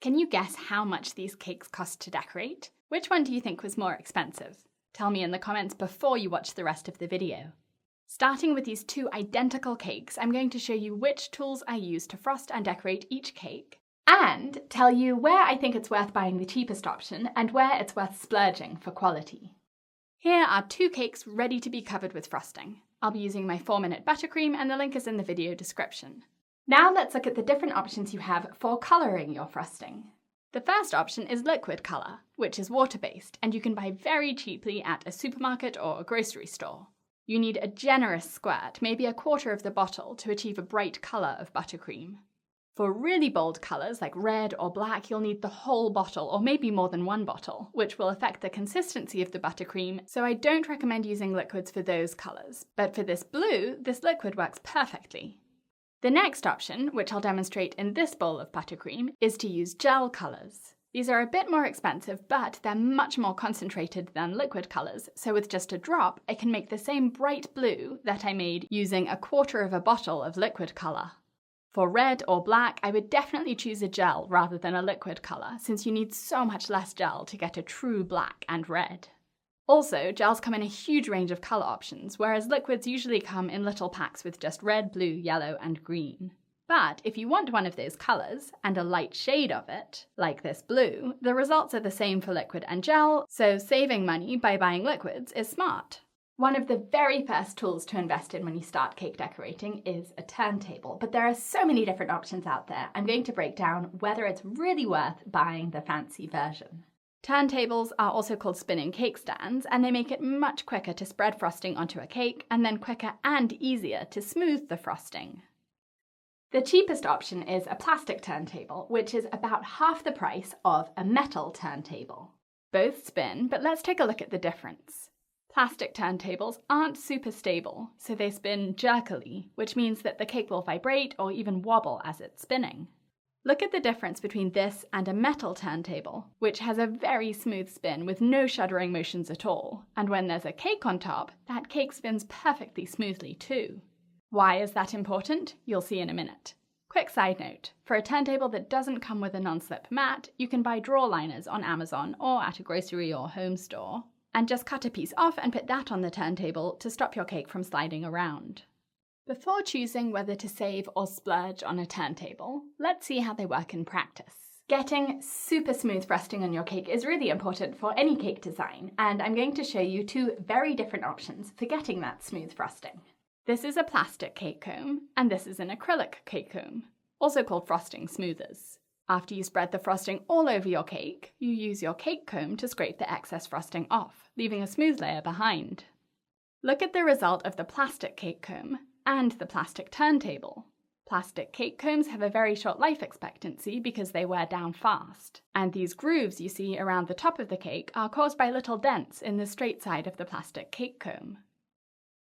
Can you guess how much these cakes cost to decorate? Which one do you think was more expensive? Tell me in the comments before you watch the rest of the video. Starting with these two identical cakes, I'm going to show you which tools I use to frost and decorate each cake, and tell you where I think it's worth buying the cheapest option and where it's worth splurging for quality. Here are two cakes ready to be covered with frosting. I'll be using my 4-Minute Buttercream and the link is in the video description. Now let's look at the different options you have for colouring your frosting. The first option is liquid colour, which is water-based and you can buy very cheaply at a supermarket or a grocery store. You need a generous squirt, maybe a quarter of the bottle, to achieve a bright colour of buttercream. For really bold colours like red or black, you'll need the whole bottle or maybe more than one bottle, which will affect the consistency of the buttercream, so I don't recommend using liquids for those colours. But for this blue, this liquid works perfectly. The next option, which I'll demonstrate in this bowl of buttercream, is to use gel colours. These are a bit more expensive, but they're much more concentrated than liquid colours, so with just a drop, I can make the same bright blue that I made using a quarter of a bottle of liquid colour. For red or black, I would definitely choose a gel rather than a liquid colour, since you need so much less gel to get a true black and red. Also, gels come in a huge range of colour options, whereas liquids usually come in little packs with just red, blue, yellow, and green. But if you want one of those colours, and a light shade of it, like this blue, the results are the same for liquid and gel, so saving money by buying liquids is smart. One of the very first tools to invest in when you start cake decorating is a turntable, but there are so many different options out there, I'm going to break down whether it's really worth buying the fancy version. Turntables are also called spinning cake stands, and they make it much quicker to spread frosting onto a cake, and then quicker and easier to smooth the frosting. The cheapest option is a plastic turntable, which is about half the price of a metal turntable. Both spin, but let's take a look at the difference. Plastic turntables aren't super stable, so they spin jerkily, which means that the cake will vibrate or even wobble as it's spinning. Look at the difference between this and a metal turntable, which has a very smooth spin with no shuddering motions at all, and when there's a cake on top, that cake spins perfectly smoothly too. Why is that important? You'll see in a minute. Quick side note, for a turntable that doesn't come with a non-slip mat, you can buy drawer liners on Amazon or at a grocery or home store, and just cut a piece off and put that on the turntable to stop your cake from sliding around. Before choosing whether to save or splurge on a turntable, let's see how they work in practice. Getting super smooth frosting on your cake is really important for any cake design, and I'm going to show you two very different options for getting that smooth frosting. This is a plastic cake comb, and this is an acrylic cake comb, also called frosting smoothers. After you spread the frosting all over your cake, you use your cake comb to scrape the excess frosting off, leaving a smooth layer behind. Look at the result of the plastic cake comb and the plastic turntable. Plastic cake combs have a very short life expectancy because they wear down fast, and these grooves you see around the top of the cake are caused by little dents in the straight side of the plastic cake comb.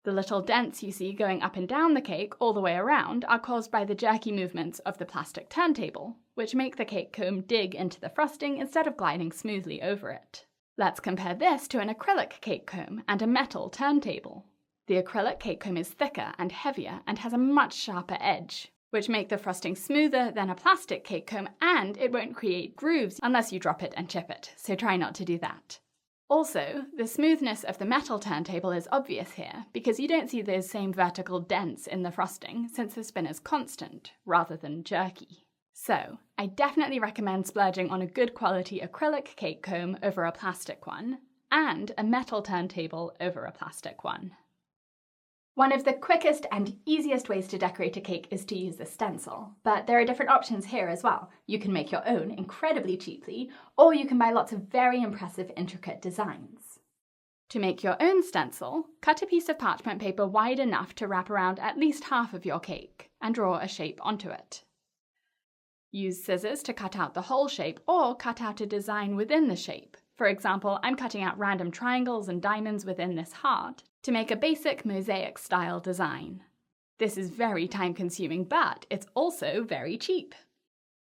The little dents you see going up and down the cake all the way around are caused by the jerky movements of the plastic turntable, which make the cake comb dig into the frosting instead of gliding smoothly over it. Let's compare this to an acrylic cake comb and a metal turntable. The acrylic cake comb is thicker and heavier and has a much sharper edge, which make the frosting smoother than a plastic cake comb, and it won't create grooves unless you drop it and chip it, so try not to do that. Also, the smoothness of the metal turntable is obvious here because you don't see those same vertical dents in the frosting since the spin is constant rather than jerky. So, I definitely recommend splurging on a good quality acrylic cake comb over a plastic one, and a metal turntable over a plastic one. One of the quickest and easiest ways to decorate a cake is to use a stencil, but there are different options here as well. You can make your own incredibly cheaply, or you can buy lots of very impressive intricate designs. To make your own stencil, cut a piece of parchment paper wide enough to wrap around at least half of your cake, and draw a shape onto it. Use scissors to cut out the whole shape, or cut out a design within the shape. For example, I'm cutting out random triangles and diamonds within this heart to make a basic mosaic-style design. This is very time-consuming, but it's also very cheap.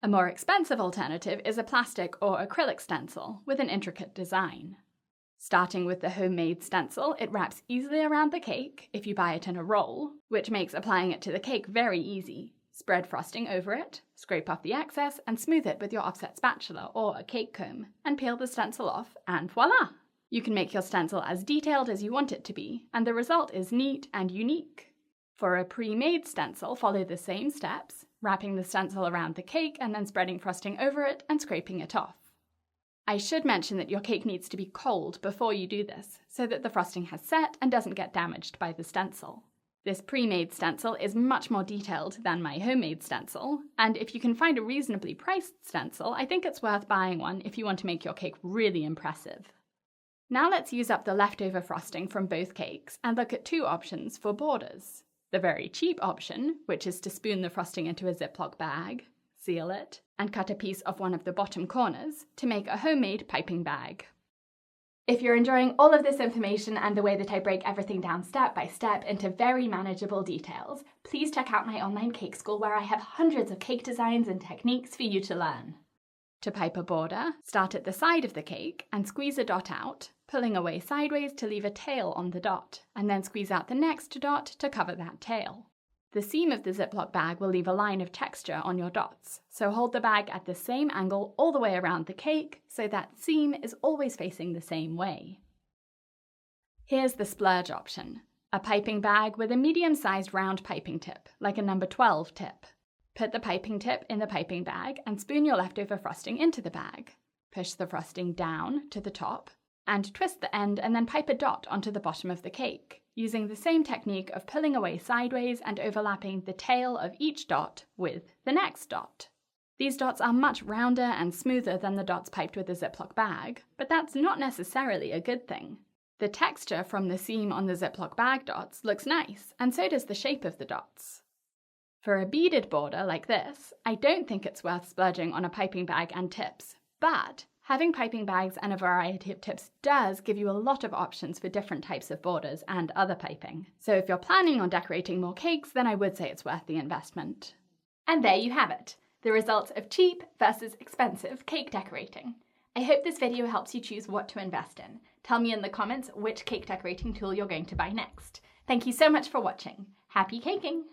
A more expensive alternative is a plastic or acrylic stencil with an intricate design. Starting with the homemade stencil, it wraps easily around the cake if you buy it in a roll, which makes applying it to the cake very easy. Spread frosting over it, scrape off the excess, and smooth it with your offset spatula or a cake comb, and peel the stencil off, and voila! You can make your stencil as detailed as you want it to be, and the result is neat and unique. For a pre-made stencil, follow the same steps, wrapping the stencil around the cake and then spreading frosting over it and scraping it off. I should mention that your cake needs to be cold before you do this, so that the frosting has set and doesn't get damaged by the stencil. This pre-made stencil is much more detailed than my homemade stencil, and if you can find a reasonably priced stencil, I think it's worth buying one if you want to make your cake really impressive. Now let's use up the leftover frosting from both cakes and look at two options for borders. The very cheap option, which is to spoon the frosting into a Ziploc bag, seal it, and cut a piece off one of the bottom corners to make a homemade piping bag. If you're enjoying all of this information and the way that I break everything down step by step into very manageable details, please check out my online cake school where I have hundreds of cake designs and techniques for you to learn. To pipe a border, start at the side of the cake and squeeze a dot out, pulling away sideways to leave a tail on the dot, and then squeeze out the next dot to cover that tail. The seam of the Ziploc bag will leave a line of texture on your dots, so hold the bag at the same angle all the way around the cake so that seam is always facing the same way. Here's the splurge option, a piping bag with a medium-sized round piping tip, like a number 12 tip. Put the piping tip in the piping bag and spoon your leftover frosting into the bag. Push the frosting down to the top and twist the end and then pipe a dot onto the bottom of the cake, using the same technique of pulling away sideways and overlapping the tail of each dot with the next dot. These dots are much rounder and smoother than the dots piped with a Ziploc bag, but that's not necessarily a good thing. The texture from the seam on the Ziploc bag dots looks nice, and so does the shape of the dots. For a beaded border like this, I don't think it's worth splurging on a piping bag and tips, but having piping bags and a variety of tips does give you a lot of options for different types of borders and other piping. So if you're planning on decorating more cakes, then I would say it's worth the investment. And there you have it, the results of cheap versus expensive cake decorating. I hope this video helps you choose what to invest in. Tell me in the comments which cake decorating tool you're going to buy next. Thank you so much for watching. Happy caking!